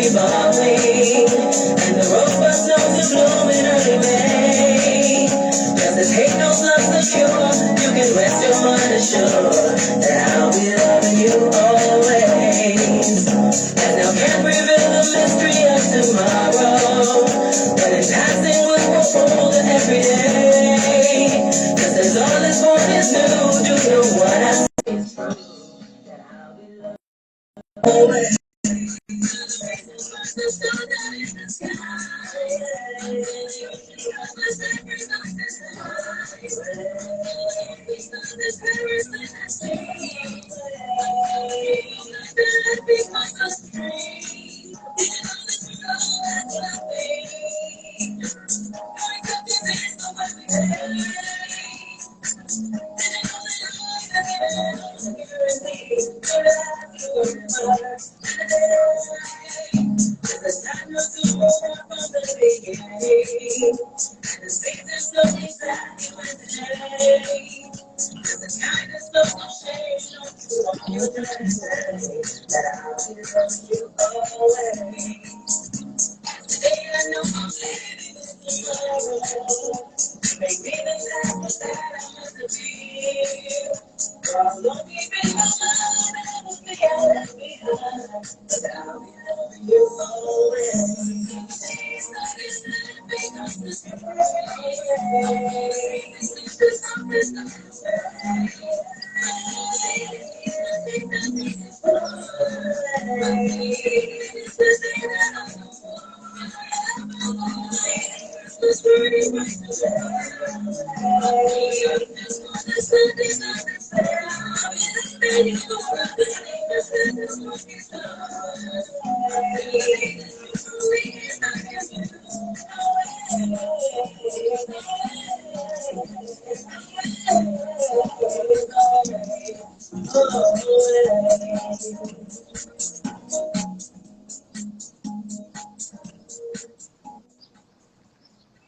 evolving, and the rosebuds know to bloom in early May. Just as hate knows love's the cure, you can rest your mind assured that I'll be loving you always. And now can't reveal the mystery of tomorrow, but in passing we'll hold it every day. Just as all is born is new, do you know what I say is true? That I'll be loving you always.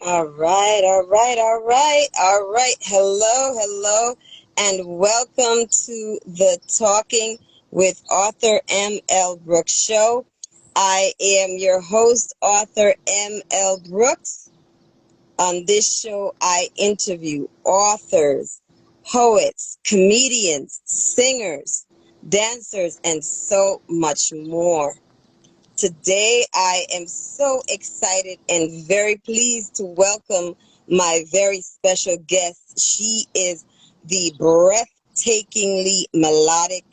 All right, all right, all right, all right. Hello, hello, and welcome to the Talking with Author M.L. Brooks show. I am your host, author M.L. Brooks. On this show, I interview authors, poets, comedians, singers, dancers, and so much more. Today, I am so excited and very pleased to welcome my very special guest. She is the breathtakingly melodic,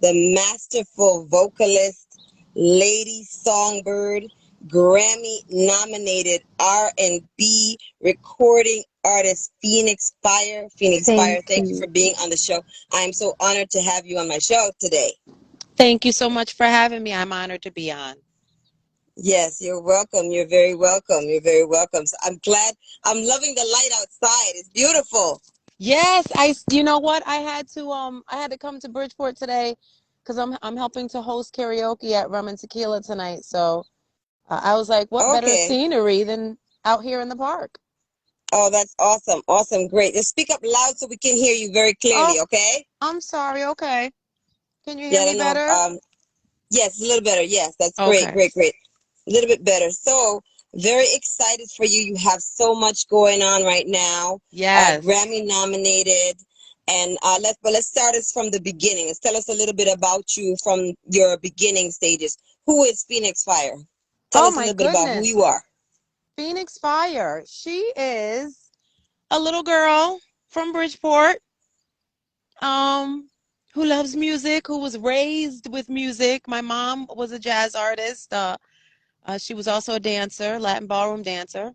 the masterful vocalist, lady songbird, Grammy-nominated R&B recording artist Phoenix Fire. Phoenix Fire, thank you for being on the show. I am so honored to have you on my show today. Thank you so much for having me. I'm honored to be on. Yes, you're welcome. You're very welcome. You're very welcome. So I'm glad. I'm loving the light outside. It's beautiful. Yes, you know what? I had to come to Bridgeport today because I'm helping to host karaoke at Rum and Tequila tonight. So I was like, what better Okay. scenery than out here in the park? Oh, that's awesome. Awesome. Great. Just speak up loud so we can hear you very clearly, Oh, okay? I'm sorry. Okay. Can you hear me No, better? yes, a little better. Yes, that's great, Okay. great, great. A little bit better. So, very excited for you. You have so much going on right now. Yes. Grammy nominated. And let's start us from the beginning. Let's tell us a little bit about you from your beginning stages. Who is Phoenix Fire? Tell us a little bit about who you are. Phoenix Fire. She is a little girl from Bridgeport. Who loves music, who was raised with music. My mom was a jazz artist. She was also a dancer, Latin ballroom dancer.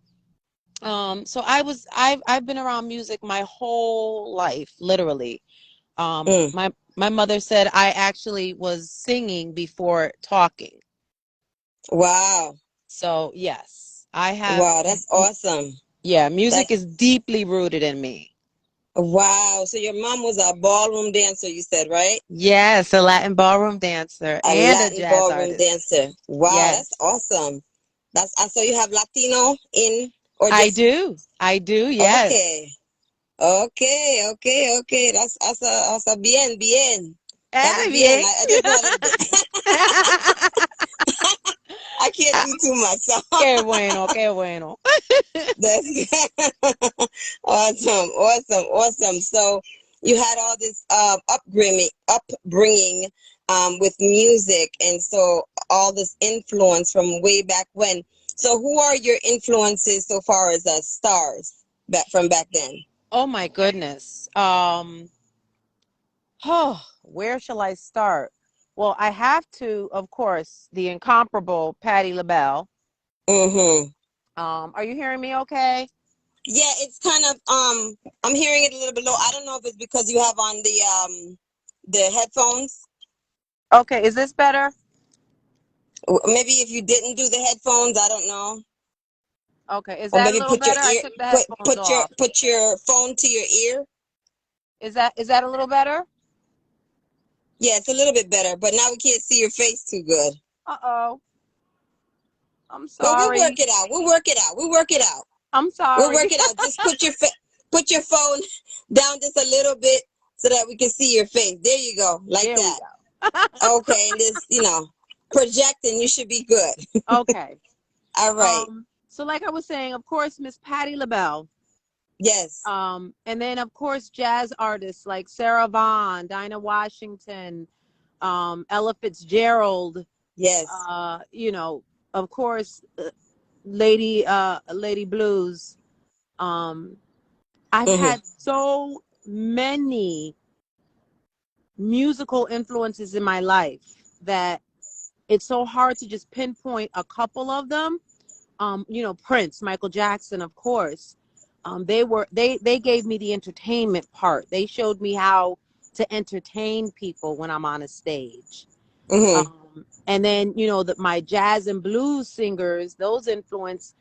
So I've been around music my whole life, literally. My mother said I actually was singing before talking. Wow. So yes, I have. Wow, that's awesome. Yeah, music is deeply rooted in me. Wow. So your mom was a ballroom dancer, you said, right? Yes, a Latin ballroom dancer and a jazz artist. Dancer. Wow, Yes. that's awesome. That's so you have Latino in or just I do, yes. Okay. That's bien, bien. That was bien. Bien. I did know a little bit. I can't do too much. So Qué bueno, qué bueno. that's awesome, awesome, awesome. So you had all this upbringing with music, and so all this influence from way back when. So who are your influences so far as stars back from back then? Oh my goodness. Oh, where shall I start? Well, I have to, of course, the incomparable Patti LaBelle. Mm-hmm. Are you hearing me okay? Yeah, it's kind of I'm hearing it a little bit low. I don't know if it's because you have on the headphones. Okay, is this better? Maybe if you didn't do the headphones, I don't know. Okay, is Or that a maybe little put your better? I ear took the headphones off. put your phone to your ear. Is that a little better? Yeah, it's a little bit better, but now we can't see your face too good. Uh-oh. I'm But we'll work sorry. it out. We'll work it out. We'll work it out. I'm We'll work sorry. it out. Just put your phone down just a little bit so that we can see your face. There you go, like There we that. go. Okay, and this, projecting, you should be good. Okay. All right. So like I was saying, of course, Miss Patti LaBelle. Yes. And then of course jazz artists like Sarah Vaughan, Dinah Washington, Ella Fitzgerald, Yes. you know, of course, Lady Blues. Um, I've Mhm. had so many musical influences in my life that it's so hard to just pinpoint a couple of them. Prince, Michael Jackson, of course. They gave me the entertainment part. They showed me how to entertain people when I'm on a stage. Mhm. And then my jazz and blues singers, those influence,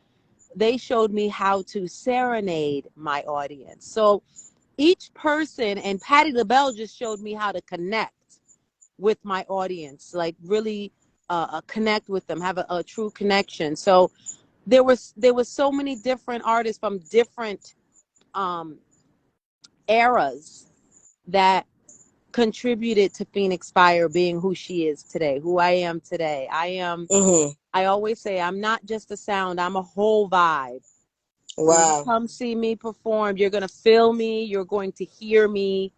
they showed me how to serenade my audience. So each person, and Patti LaBelle just showed me how to connect with my audience, like really connect with them, have a true connection. So there was so many different artists from different um, eras that contributed to Phoenix Fire being who she is today, who I am today. Mhm. I always say I'm not just a sound, I'm a whole vibe. When you Wow. come see me perform, you're going to feel me, you're going to hear me.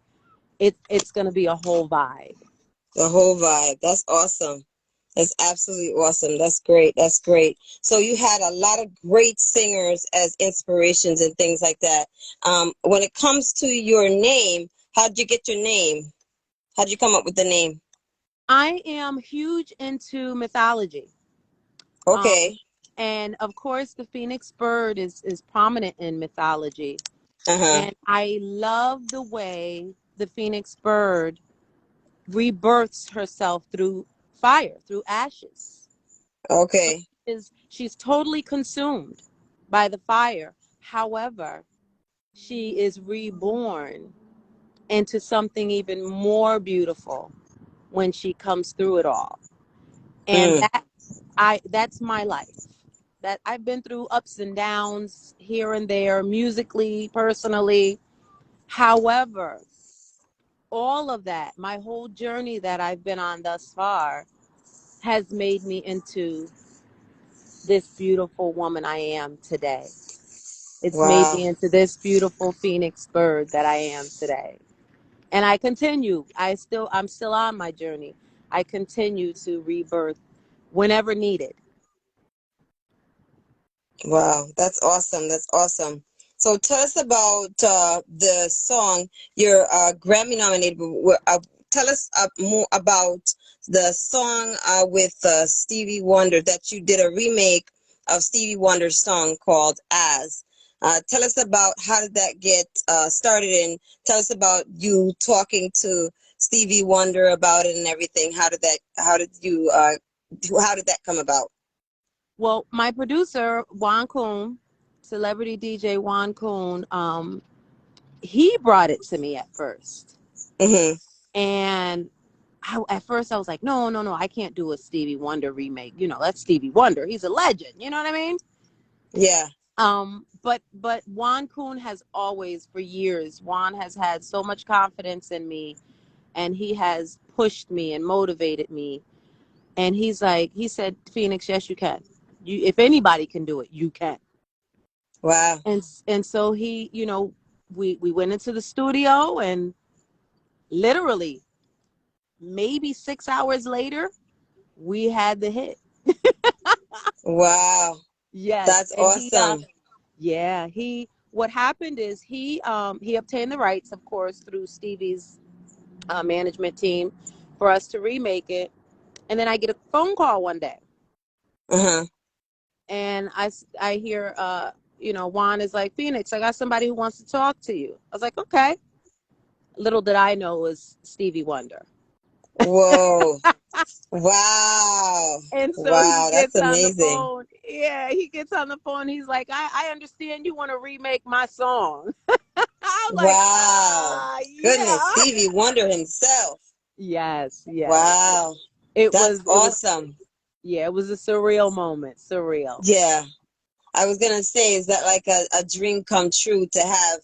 It's going to be a whole vibe. The whole vibe. That's awesome. That's absolutely awesome. That's great. That's great. So you had a lot of great singers as inspirations and things like that. When it comes to your name, how'd you get your name? How'd you come up with the name? I am huge into mythology. Um, Okay. and of course, the phoenix bird is prominent in mythology. Uh-huh. And I love the way the phoenix bird rebirths herself through fire, through ashes. So Okay. she's totally consumed by the fire. However, she is reborn into something even more beautiful when she comes through it all. And Mm. that's my life. That I've been through ups and downs here and there, musically, personally. However, all of that, my whole journey that I've been on thus far, has made me into this beautiful woman I am today. It's made Wow. me into this beautiful phoenix bird that I am today. And I continue. I'm still on my journey. I continue to rebirth whenever needed. Wow, that's awesome. That's awesome. So tell us about the song you're Grammy nominated. Tell us more about the song with Stevie Wonder that you did a remake of Stevie Wonder's song called "As." Tell us about how did that get started, and tell us about you talking to Stevie Wonder about it and everything. How did that come about? Well, my producer, Juan Kuhn, celebrity DJ Juan Kuhn, he brought it to me at first. Mm-hmm. And at first I was like, no, no, no, I can't do a Stevie Wonder remake. That's Stevie Wonder. He's a legend. You know what I mean? Yeah. But Juan Kuhn has always, for years, Juan has had so much confidence in me, and he has pushed me and motivated me. And he said, Phoenix, yes, you can. If anybody can do it, you can. Wow. And so he, we went into the studio, and literally maybe 6 hours later, we had the hit. Wow. Yes, That's and awesome. yeah, what happened is he obtained the rights, of course, through Stevie's management team for us to remake it. And then I get a phone call one day, Uh-huh. and I hear, Juan is like, Phoenix, I got somebody who wants to talk to you. I was like, okay. Little did I know it was Stevie Wonder. Whoa. Wow. And so he Wow. That's gets on the amazing. phone. Yeah, he gets on the phone. He's like, I understand you want to remake my song. I'm like, Wow. Goodness. yeah. Stevie Wonder himself. Yes, yes. Wow. It That's was, it was, awesome. yeah, it was a surreal moment. Surreal. Yeah. I was going to say, is that like a dream come true to have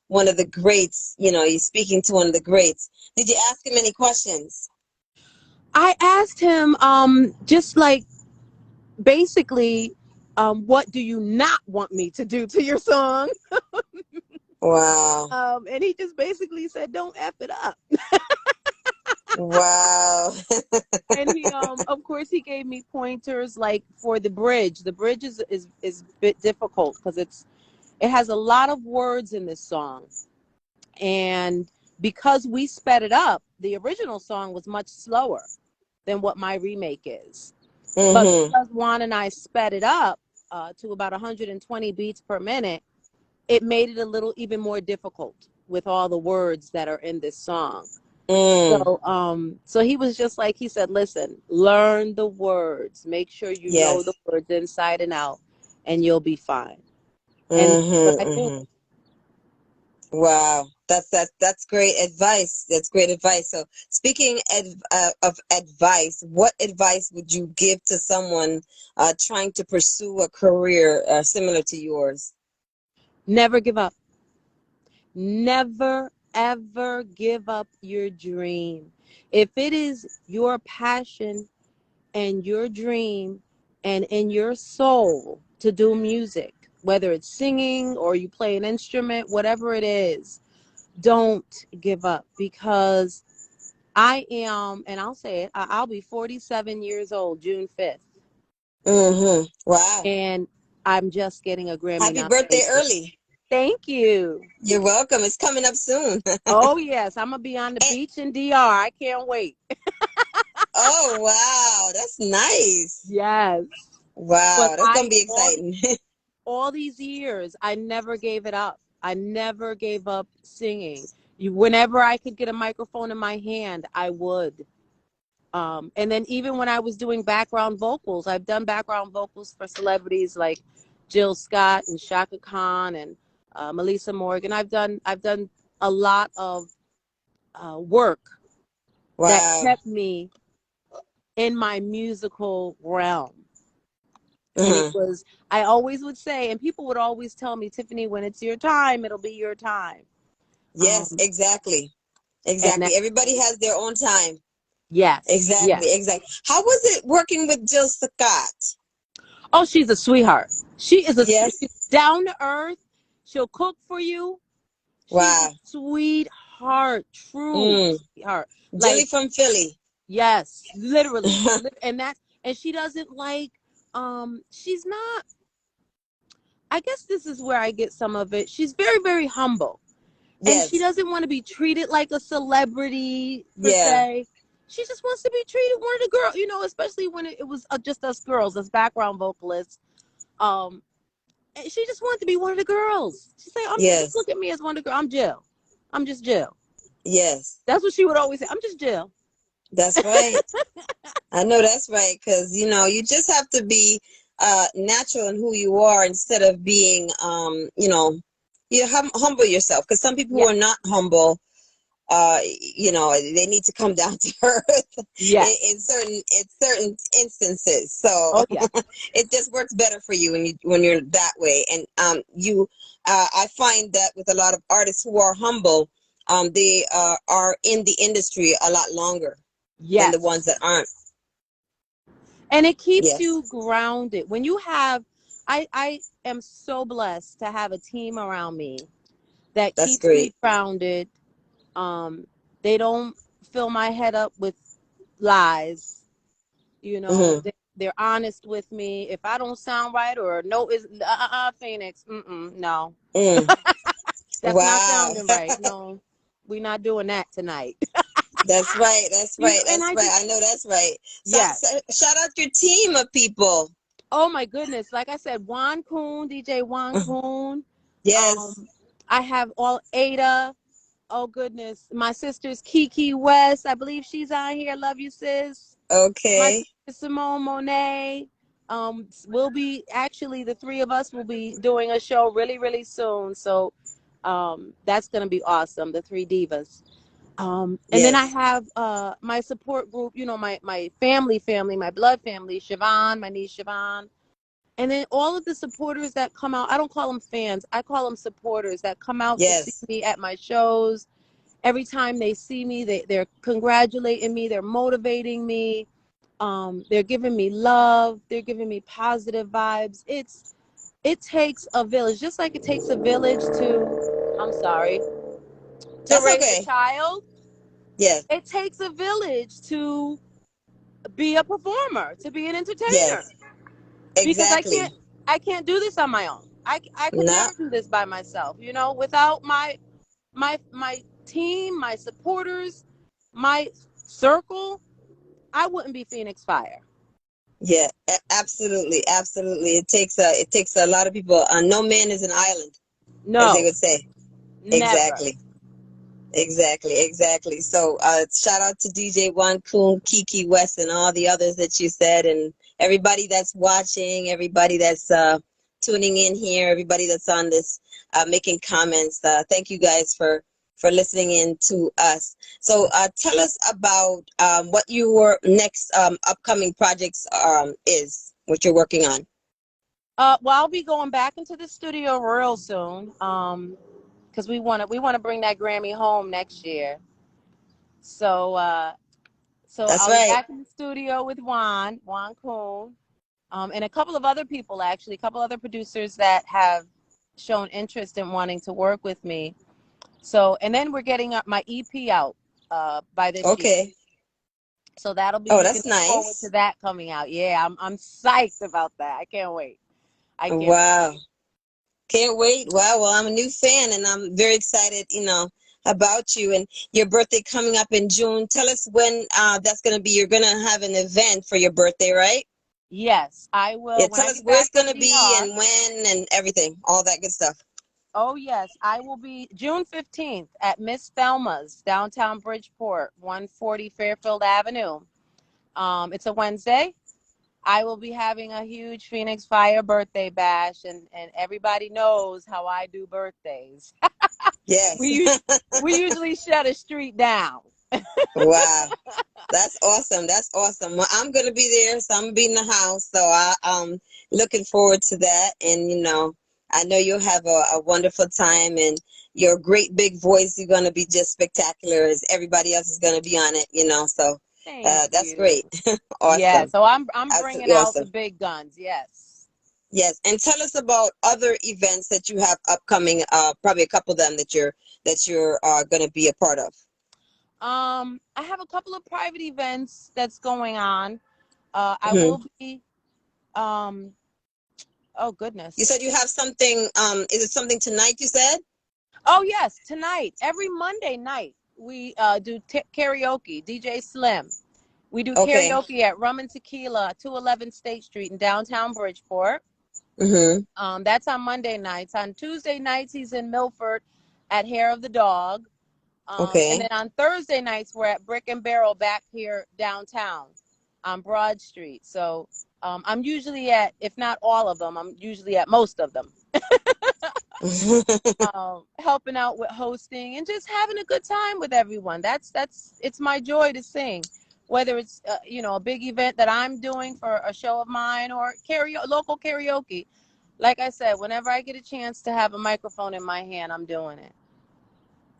one of the greats, you're speaking to one of the greats. Did you ask him any questions? I asked him, just like, basically, what do you not want me to do to your song? Wow. And he just basically said, don't F it up. Wow. And he, of course, he gave me pointers like for the bridge. The bridge is a bit difficult because it has a lot of words in this song. And because we sped it up, the original song was much slower than what my remake is. But Mm-hmm. because Juan and I sped it up to about 120 beats per minute, it made it a little even more difficult with all the words that are in this song. Mm. So he was just like, he said, listen, learn the words, make sure you know the Yes. words inside and out, and you'll be fine. And that's what Mm-hmm. I did. Mm-hmm. Wow. That's great advice. That's great advice. So speaking of advice, what advice would you give to someone trying to pursue a career similar to yours? Never give up. Never, ever give up your dream. If it is your passion and your dream and in your soul to do music, whether it's singing or you play an instrument, whatever it is, don't give up, because I am, and I'll say it, I'll be 47 years old June 5th, Mm-hmm. Wow. and I'm just getting a Grammy Happy birthday nomination. early. Thank you. You're welcome. It's coming up soon. Oh, yes, I'm going to be on the And, beach in DR. I can't wait. oh, wow. That's nice. Yes. But Wow. That's going to be exciting. all these years, I never gave it up. I never gave up singing. Whenever I could get a microphone in my hand, I would. And then even when I was doing background vocals, I've done background vocals for celebrities like Jill Scott and Shaka Khan and Melissa Morgan. I've done a lot of work that Wow. kept me in my musical realm. And it Uh-huh. was, I always would say, and people would always tell me, Tiffany, when it's your time, it'll be your time. Yes, Um, exactly. and that, Exactly. Everybody has their own time. yes, Exactly. yes. Exactly. How was it working with Jill Scott? Oh, she's a sweetheart. She's Yes. down to earth. She'll cook for you. She's a Wow. sweetheart, true Mm. sweetheart. Jilly Like, from Philly. yes, literally. And she doesn't like, she's not, I guess this is where I get some of it. She's very, very humble. And she Yes. doesn't want to be treated like a celebrity per Yeah. se. She just wants to be treated one of the girls, especially when it was just us girls, as background vocalists. Um, and she just wanted to be one of the girls. She's like, just Yes. look at me as one of the girls. I'm Jill. I'm just Jill. Yes. That's what she would always say. I'm just Jill. That's right. I know that's right, because you just have to be natural in who you are instead of being you humble yourself, because some people who Yeah. are not humble, they need to come down to earth Yes. in certain instances. So Oh yeah. it just works better for you when you're that way. And I find that with a lot of artists who are humble, they are in the industry a lot longer than the ones Yes. that aren't. And it keeps Yes. you grounded. When you have, I am so blessed to have a team around me that That's keeps me great. grounded. Um, they don't fill my head up with lies. You know, Mm-hmm. they're honest with me. If I don't sound right or no, is Phoenix, no, Mm. that's not Wow. sounding right. No, we're not doing that tonight. That's right. That's You right. know, and That's I right. just, I know that's right. So, yes. shout out your team of people. Oh my goodness. Like I said, Juan Kuhn, DJ Juan Kuhn. Yes. Um, I have all Ada. Oh goodness. My sister's Kiki West. I believe she's on here. Love you, sis. My Okay. sister Simone Monet. We'll be actually the three of us will be doing a show really, really soon. So that's gonna be awesome. The three divas. And then I Yes. have my support group, you know, my family, my blood family, Siobhan, my niece Siobhan. And then all of the supporters that come out, I don't call them fans, I call them supporters that come out to see Yes. me at my shows. Every time they see me, they're congratulating me, they're motivating me, they're giving me love, they're giving me positive vibes. It takes a village, just like it takes a village to, I'm sorry, to That's raise a okay. child. Yes. It takes a village to be a performer, to be an entertainer, Yes. because Exactly. I can't do this on my own. I could No. never do this by myself, you know, without my team, my supporters, my circle. I wouldn't be Phoenix Fire. Yeah. Absolutely. Absolutely. It takes a lot of people. No man is an island, as they No, would say. never. Exactly. Exactly, exactly. So, shout out to DJ One Coon, Kiki West, and all the others that you said, and everybody that's watching, everybody that's tuning in here, everybody that's on this, making comments. Thank you guys for listening in to us. So, tell us about what your next upcoming projects is, what you're working on. Well, I'll be going back into the studio real soon. Because we want to bring that Grammy home next year. So That's I'll be right. back in the studio with Juan Kuhn, and a couple of other people, actually, a couple other producers that have shown interest in wanting to work with me. So, and then we're getting up my EP out by this year. Okay. So that'll be, Oh, you can that's look forward to nice. that coming out. Yeah, I'm psyched about that. I can't wait. I can't wait. Wow. Can't wait. Wow. Well, I'm a new fan and I'm very excited, about you and your birthday coming up in June. Tell us when that's going to be. You're going to have an event for your birthday, right? Yes, I Yeah, will when tell I us get where back it's from going to be DR. and when and everything, all that good stuff. Oh yes, I will be June 15th at Miss Thelma's downtown Bridgeport, 140 Fairfield Avenue. It's a Wednesday. I will be having a huge Phoenix Fire birthday bash, and everybody knows how I do birthdays. Yes. We us- we usually shut a street down. Wow. That's awesome. That's awesome. Well, I'm gonna be there, so I'm gonna be in the house. So looking forward to that. And I know you'll have a wonderful time. And your great big voice, you're gonna be just spectacular, as everybody else is gonna be on it. So Thank that's you. great. Yeah, Awesome. so I'm bringing Absolutely out the awesome. big guns. Yes. Yes. And tell us about other events that you have upcoming. Probably a couple of them that you're gonna be a part of. I have a couple of private events that's going on. I Hmm. will be. Um, oh You goodness. said you have something. Is it something tonight? You said. Oh yes, tonight. Every Monday night we do karaoke. DJ Slim. We do Okay. karaoke at Rum and Tequila, 211 State Street in downtown Bridgeport. Mm-hmm. That's on Monday nights. On Tuesday nights, he's in Milford at Hair of the Dog. And Okay. then on Thursday nights, we're at Brick and Barrel back here downtown on Broad Street. So I'm usually at, if not all of them, I'm usually at most of them, helping out with hosting and just having a good time with everyone. It's my joy to sing, whether it's a big event that I'm doing for a show of mine or local karaoke. Like I said, whenever I get a chance to have a microphone in my hand, I'm doing it.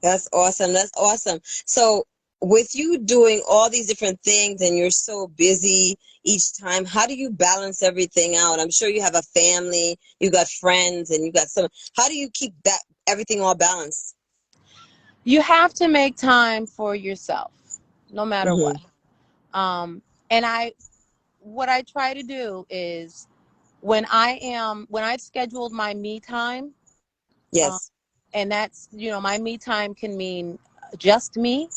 That's awesome. That's awesome. So, with you doing all these different things and you're so busy each time, how do you balance everything out? I'm sure you have a family, you got friends, and you got some. How do you keep that everything all balanced? You have to make time for yourself, no matter what. Mm-hmm. And what I try to do is when I've scheduled my me time, um, Yes. and that's, my me time can mean just me,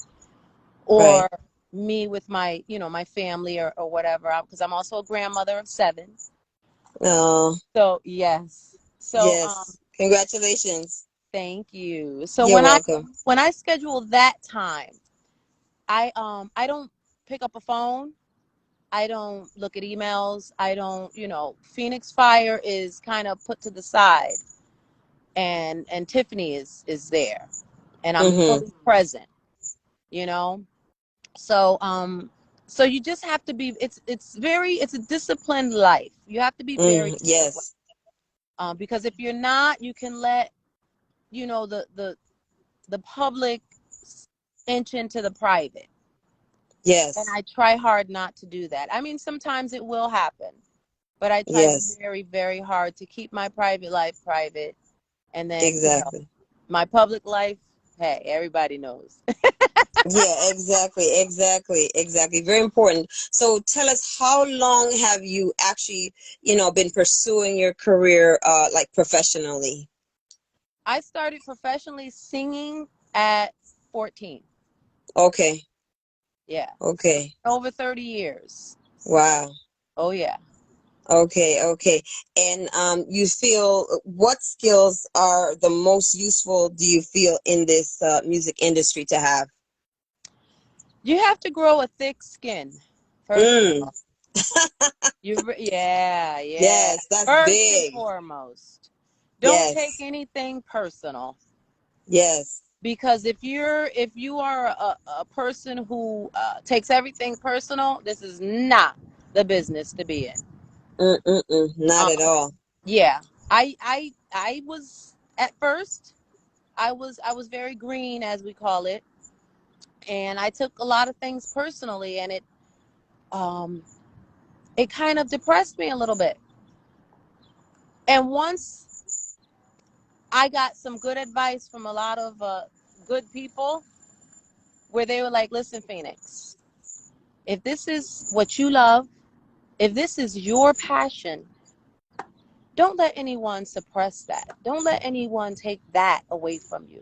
Right. or me with my, my family, or whatever, because I'm also a grandmother of 7. Oh, So, yes. So, yes. Congratulations. thank you. So You're welcome. when I schedule that time, I don't pick up a phone. I don't look at emails. I don't, Phoenix Fire is kind of put to the side, and Tiffiney is there, and I'm Mm-hmm. fully present, you know. So so you just have to be, it's a disciplined life. You have to be very Mm, disciplined. yes. Because if you're not, you can let, the public inch into the private. And Yes. I try hard not to do that. I mean, sometimes it will happen, but I try Yes. very, very hard to keep my private life private. And then, Exactly. my public life, hey, everybody knows. Yeah, exactly, exactly, exactly. Very important. So tell us, how long have you actually, been pursuing your career, like professionally? I started professionally singing at 14. Okay, Yeah. So okay. over 30 years. Wow. Oh, yeah. Okay, okay. And you feel, what skills are the most useful, do you feel, in this music industry to have? You have to grow a thick skin, first of Mm, all. Yeah, yeah. yes, that's First and big. foremost, don't take Yes, anything personal. yes. Because if you are a person who takes everything personal, this is not the business to be in. Not Um, at all. yeah, I was at first. I was very green, as we call it, and I took a lot of things personally, and um it kind of depressed me a little bit. And once I got some good advice from a lot of good people, where they were like, "Listen, Phoenix, if this is what you love, if this is your passion, don't let anyone suppress that. Don't let anyone take that away from you.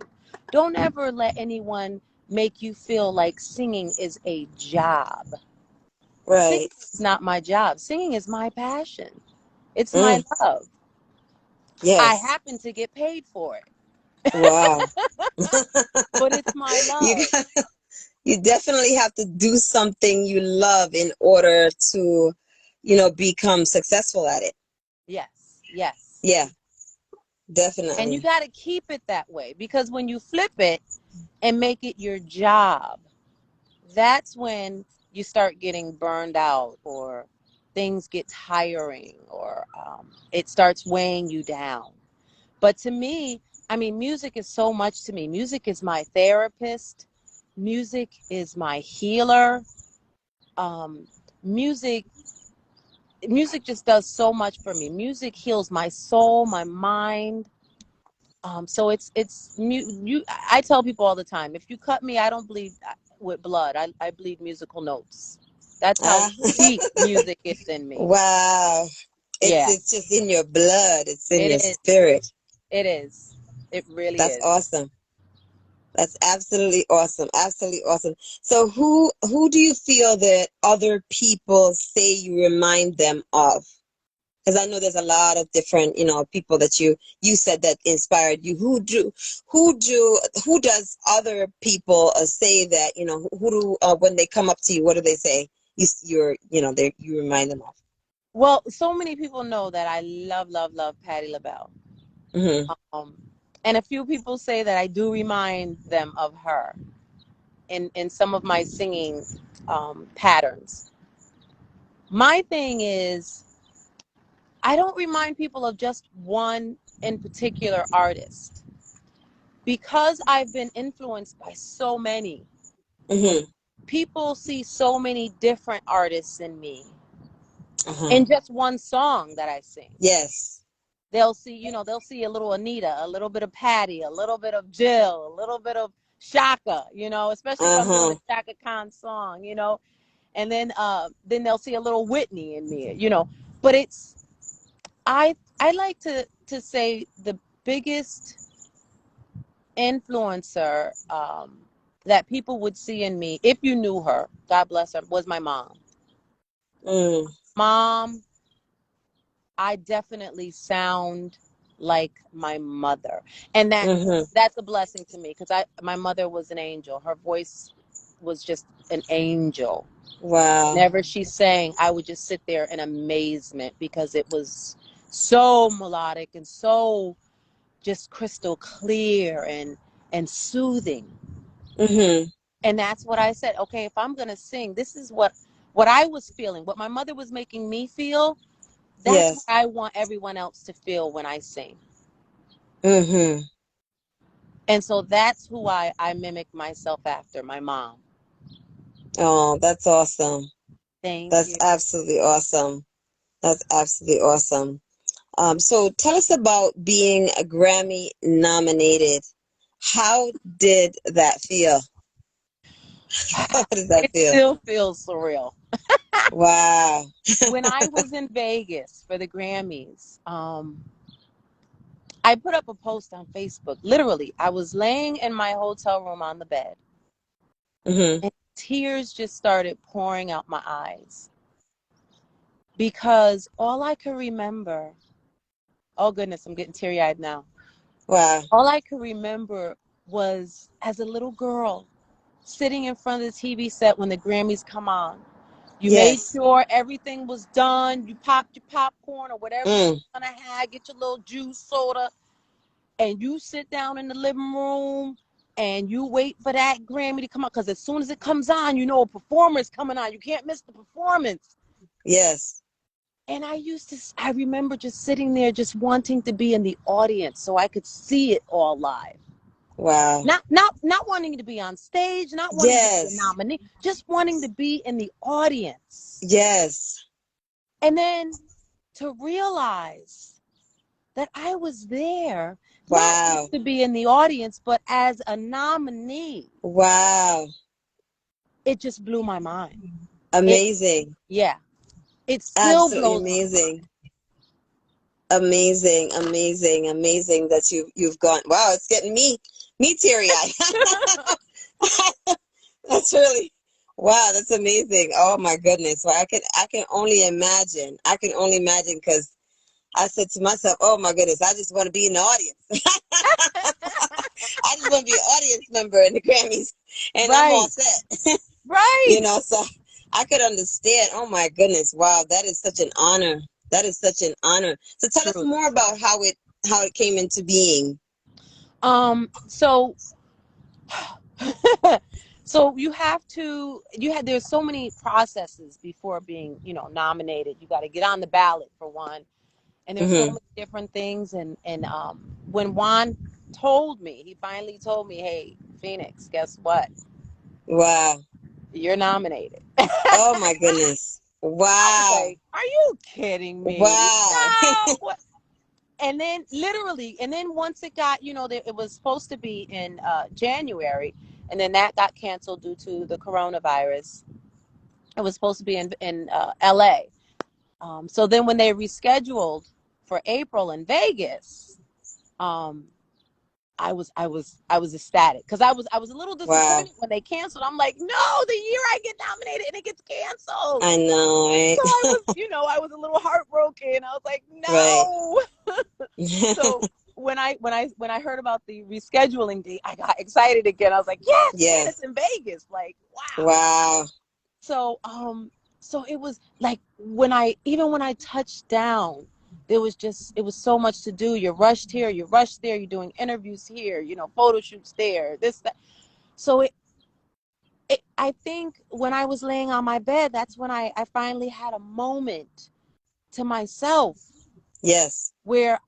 Don't ever let anyone make you feel like singing is a job. Singing Right. is not my job. Singing is my passion. It's my Mm, love. I yes. happen to get paid for it, Wow. but it's my You love. got, you definitely have to do something you love in order to, become successful at it. Yes, yes. Yeah, And you definitely. got to keep it that way, because when you flip it and make it your job, that's when you start getting burned out, or things get tiring, or it starts weighing you down. But to me, I mean, music is so much to me. Music is my therapist. Music is my healer. Um, music, music just does so much for me. Music heals my soul, my mind. So I tell people all the time, if you cut me, I don't bleed with blood. I bleed musical notes. That's how Ah, deep music is in me. wow. It's Yeah, it's just in your blood. It's in it your is. spirit. It is. It really That's is. awesome. That's absolutely awesome. Absolutely awesome. So who do you feel that other people say you remind them of? Because I know there's a lot of different, people that you said that inspired you. Who does other people say that, who do, when they come up to you, what do they say? You remind them of. Well, so many people know that I love, love, love Patti LaBelle. Hmm. Um, and a few people say that I do remind them of her in some of my singing patterns. My thing is, I don't remind people of just one in particular artist, because I've been influenced by so many. Hmm. people see so many different artists in me Uh-huh. in just one song that I sing. Yes. They'll see, they'll see a little Anita, a little bit of Patty, a little bit of Jill, a little bit of Shaka, especially if I'm doing Uh-huh. a Shaka Khan song, and then they'll see a little Whitney in me. But I like to say the biggest influencer that people would see in me, if you knew her, God bless her, was my mom. Mm. Mom, I definitely sound like my mother, and Mm-hmm. that's a blessing to me because my mother was an angel. Her voice was just an angel. Wow. Whenever she sang, I would just sit there in amazement because it was so melodic and so just crystal clear and soothing. Mm-hmm. And that's what I said. Okay, if I'm gonna sing, this is what I was feeling, what my mother was making me feel. That's what Yes. I want everyone else to feel when I sing. Mm-hmm. And so that's who I mimic myself after, my mom. Oh, that's awesome. Thank That's you. absolutely awesome. That's absolutely awesome. So tell us about being a Grammy nominated. How did that feel? How does that It feel? still feels surreal. Wow. When I was in Vegas for the Grammys, I put up a post on Facebook. Literally, I was laying in my hotel room on the bed, Mm-hmm. and tears just started pouring out my eyes because all I could remember, oh goodness, I'm getting teary eyed now. Wow. All I could remember was as a little girl sitting in front of the TV set when the Grammys come on. You made Yes. sure everything was done. You popped your popcorn or whatever you Mm. were gonna have, get your little juice, soda, and you sit down in the living room and you wait for that Grammy to come on. Because as soon as it comes on, a performer is coming on. You can't miss the performance. Yes. And I remember just sitting there, just wanting to be in the audience so I could see it all live. Wow. Not wanting to be on stage, not wanting to be a Yes. nominee, just wanting to be in the audience. Yes. And then to realize that I was there not Wow. just to be in the audience, but as a nominee. Wow. It just blew my mind. It, Amazing. yeah, it still Absolutely blows my mind. amazing. Amazing. Amazing. Amazing that you've gone. Wow, it's getting me teary eyed. That's really wow, that's amazing. Oh my goodness. Well, I can only imagine. I can only imagine because I said to myself, "Oh my goodness, I just want to be in the audience. I just want to be an audience member in the Grammys, and I'm all Right, set." right. So I could understand. Oh my goodness, wow, that is such an honor. That is such an honor. So tell us Truly. more about how it came into being. So so there's so many processes before being, nominated. You got to get on the ballot for one. And there's so Hmm. many different things. And when Juan he finally told me, hey, Phoenix, guess what? Wow. You're nominated. Oh my goodness. I was Wow. like, are you kidding me? Wow. No. What? And then literally, and then once it got, it was supposed to be in January, and then that got canceled due to the coronavirus. It was supposed to be in LA. So then when they rescheduled for April in Vegas, um, I was ecstatic because I was a little Wow. disappointed when they canceled. I'm like, no, the year I get nominated and it gets canceled. I know, right? So I was a little heartbroken. I was like, Right. no. So when I heard about the rescheduling date, I got excited again. I was like, yes, man, it's Yes. in Vegas. Like, wow. Wow. So it was like when I touched down, it was so much to do. You're rushed here, you're rushed there, you're doing interviews here, photo shoots there, this, that. So I think when I was laying on my bed, that's when I finally had a moment to myself Yes. where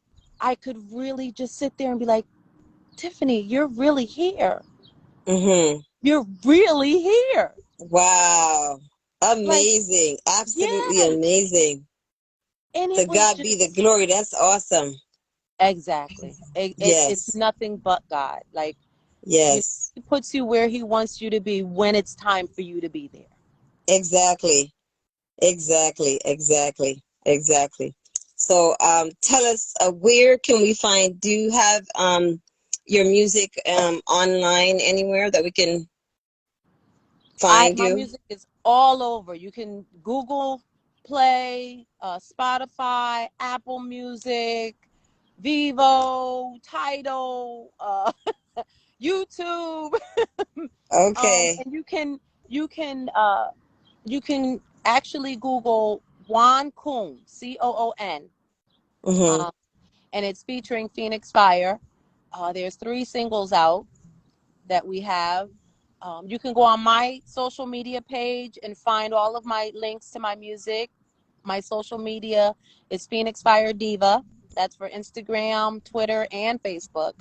I could really just sit there and be like, Tiffany, you're really here. Hmm. you're really here. Wow. Like, Amazing. Absolutely yes. amazing. And To it was God be the just glory. That's awesome. exactly. It's Yes. nothing but God. Like, Yes. he puts you where he wants you to be when it's time for you to be there. Exactly. Exactly. Exactly. Exactly. So, tell us, where can we find, do you have, your music, online anywhere that we can find My you? music is all over. You can Google Play, Spotify, Apple Music, Vivo, Tidal, YouTube, Okay. and you can uh, you can actually Google Juan Coon, Coon, Mm-hmm. um, and it's featuring Phoenix Fire. There's 3 singles out that we have. You can go on my social media page and find all of my links to my music. My social media is Phoenix Fire Diva. That's for Instagram, Twitter, and Facebook.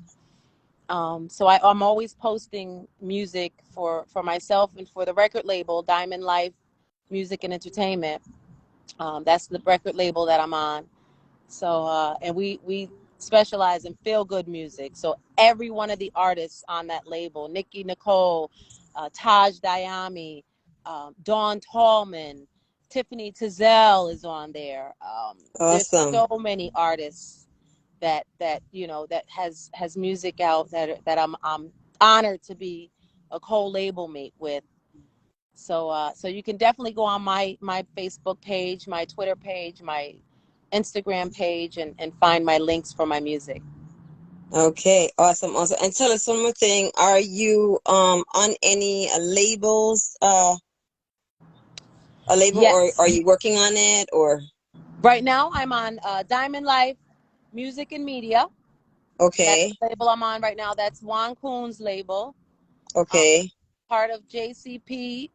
So I'm always posting music for myself and for the record label, Diamond Life Music and Entertainment. That's the record label that I'm on. So, and we specialize in feel good music. So every one of the artists on that label, Nikki Nicole, Taj Diami, Dawn Tallman, Tiffany Tizell is on there. There's Awesome. so many artists that that has music out that I'm honored to be a co-label mate with. So so you can definitely go on my Facebook page, my Twitter page, my Instagram page, and find my links for my music. Okay, awesome, awesome. And tell us one more thing. Are you on any labels, a label, or Yes. are you working on it, or Right now I'm on Diamond Life Music and Media. That's okay, the label I'm on right now. That's Juan Coon's label. Um, okay, Part of JCP,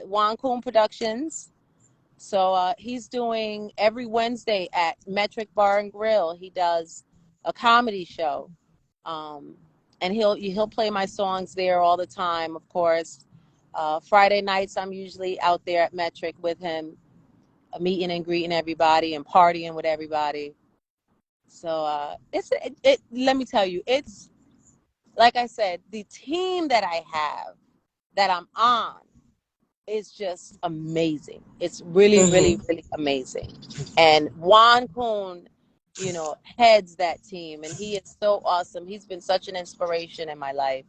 Juan Coon Productions. So he's doing every Wednesday at Metric Bar and Grill. He does a comedy show, um, and he'll play my songs there all the time. Of course, Friday nights I'm usually out there at Metric with him, meeting and greeting everybody and partying with everybody. So let me tell you, it's like I said, the team that I have that I'm on is just amazing. It's really, really, mm-hmm. really amazing. And Juan Kuhn, heads that team, and he is so awesome. He's been such an inspiration in my life,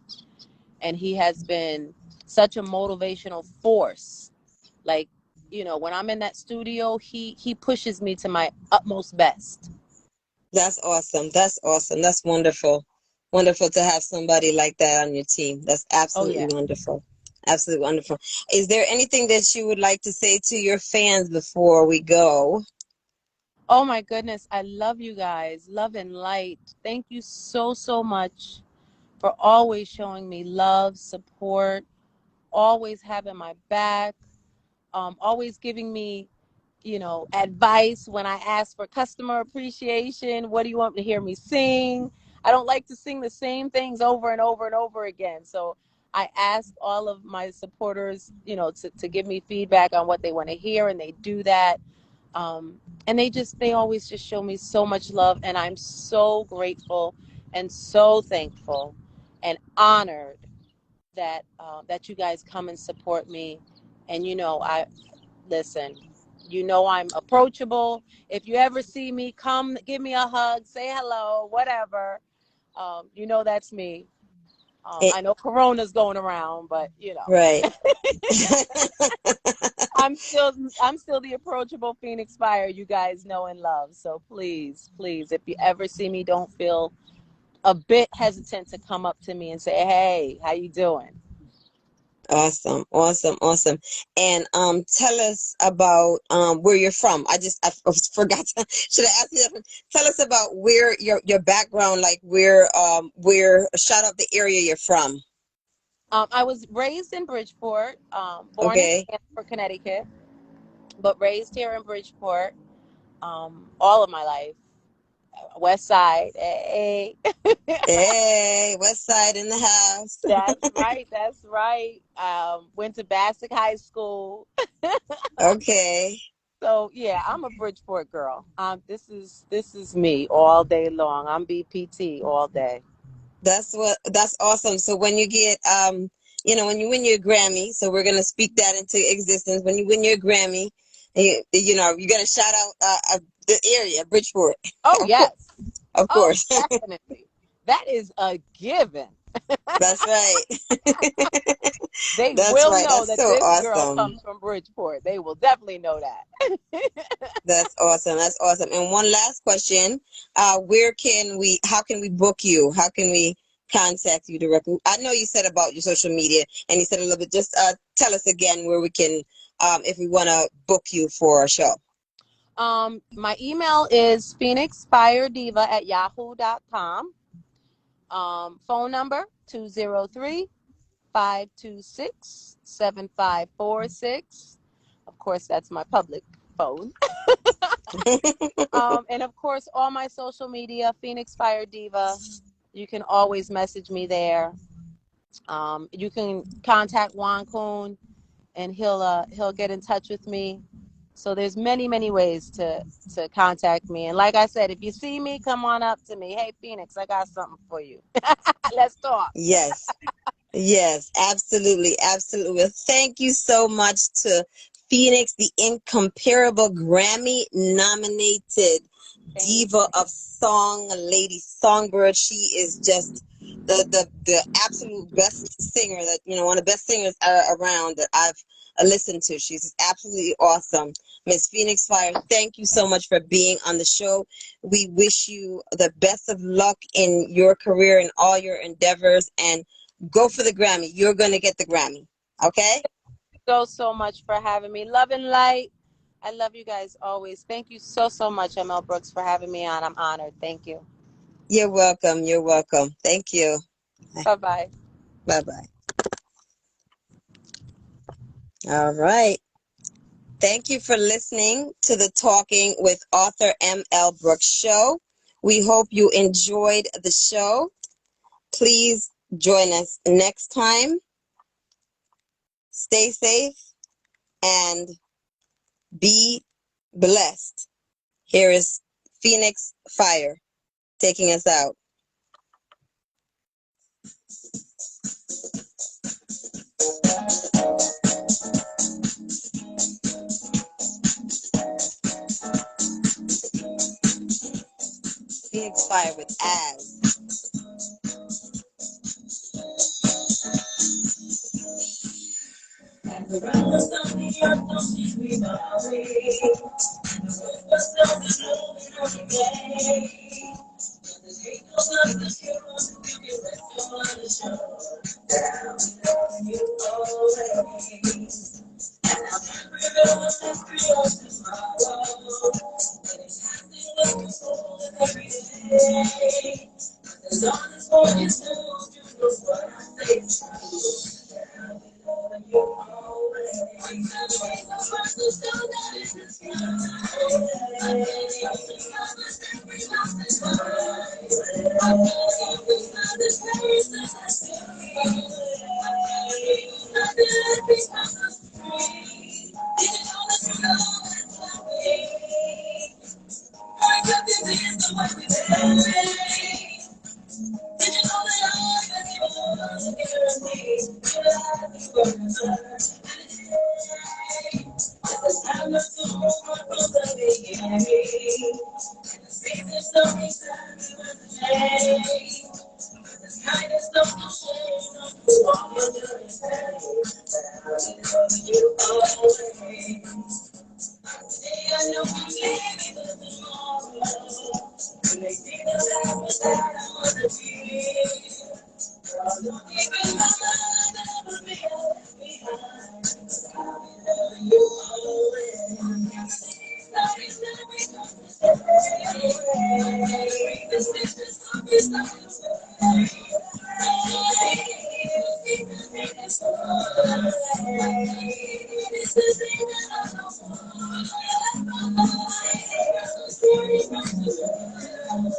and he has been such a motivational force. Like, when I'm in that studio, he pushes me to my utmost best. That's awesome. That's awesome. That's wonderful. Wonderful to have somebody like that on your team. That's Oh absolutely yeah. wonderful. Absolutely wonderful. Is there anything that you would like to say to your fans before we go? Oh my goodness, I love you guys. Love and light. Thank you so, so much for always showing me love, support, always having my back, always giving me, advice when I ask for customer appreciation. What do you want to hear me sing? I don't like to sing the same things over and over and over again. So I ask all of my supporters, to give me feedback on what they want to hear, and they do that. And they always just show me so much love, and I'm so grateful and so thankful and honored that you guys come and support me. And I listen. I'm approachable. If you ever see me, come give me a hug, say hello, whatever. That's me. Eh, I know Corona's going around, but right. I'm still the approachable Phoenix Fire you guys know and love. So please, please, if you ever see me, don't feel a bit hesitant to come up to me and say, "Hey, how you doing?" Awesome, awesome, awesome. And tell us about where you're from. I forgot to, should I ask you that? Tell us about where your background, like where shout out the area you're from. I was raised in Bridgeport, born in Okay. Stamford, Connecticut, but raised here in Bridgeport all of my life. West Side. Hey. Hey, West Side in the house. That's right. That's right. Went to Bassick High School. Okay. So yeah, I'm a Bridgeport girl. This is me all day long. I'm BPT all day. That's awesome. So when you get when you win your Grammy, so we're gonna speak that into existence. When you win your Grammy, you're gonna shout out the area, Bridgeport. Oh Of course, yes. of Oh, course. definitely. That is a given. That's right. They That's will right. know That's that so this girl awesome. comes from Bridgeport. They will definitely know that. That's awesome. That's awesome. And one last question. How can we book you? How can we contact you directly? I know you said about your social media and you said a little bit. Just tell us again where we can, if we want to book you for a show. My email is phoenixfirediva@yahoo.com. Phone number 203-526-7546. Of course, that's my public phone. And of course, all my social media, Phoenix Fire Diva. You can always message me there. You can contact Juan Kuhn, and he'll get in touch with me. So there's many ways to contact me. And like I said, if you see me, come on up to me. Hey, Phoenix, I got something for you. Let's talk. Yes. Yes, absolutely, absolutely. Well, thank you so much to Phoenix, the incomparable Grammy nominated Thank diva of song, lady songbird. She is just the absolute best singer that one of the best singers around that I've listened to. She's absolutely awesome. Miss Phoenix Fire, thank you so much for being on the show. We wish you the best of luck in your career and all your endeavors, and go for the Grammy. You're going to get the Grammy. Okay? so much for having me. Love and light. I love you guys always. Thank you so much, ML Brooks, for having me on. I'm honored. Thank you. You're welcome. You're welcome. Thank you. Bye bye. Bye-bye. All right. Thank you for listening to the Talking with Author M.L. Brooks show. We hope you enjoyed the show. Please join us next time. Stay safe and be blessed. Here is Phoenix Fire taking us out. Phoenix Fire with Az. And the rappers on the earth don't see me my way. And the whispers of the blowing on the day. But there's hate no love to show. You can rest on the shore. Down loving you always. And I'll never go unless creation's my world. But it's happening with the soul and every day. As long as one is new, you know what I say is true. Down loving you always. I'm gonna make the first to show that it's the sky. I'm gonna make the promise every mountain high. I'm gonna give you the praise that I see. I'm gonna give you the because I'm free. Did you know that you know that's the way? I got this in the way we play. Did you know that I got you guarantee? Your life is forever. It's time not to hold my brother beginning. And the seasons don't exactly what the change. This kindness don't no shame, no you want your dirty say. But I'll be loving you always. Today I know you can't be the tomorrow. When they see the light without I wanna be. Don't even my love never be left behind. I'll be loving you always. Nothing's gonna be this is just how we start to play. This is the thing that I know.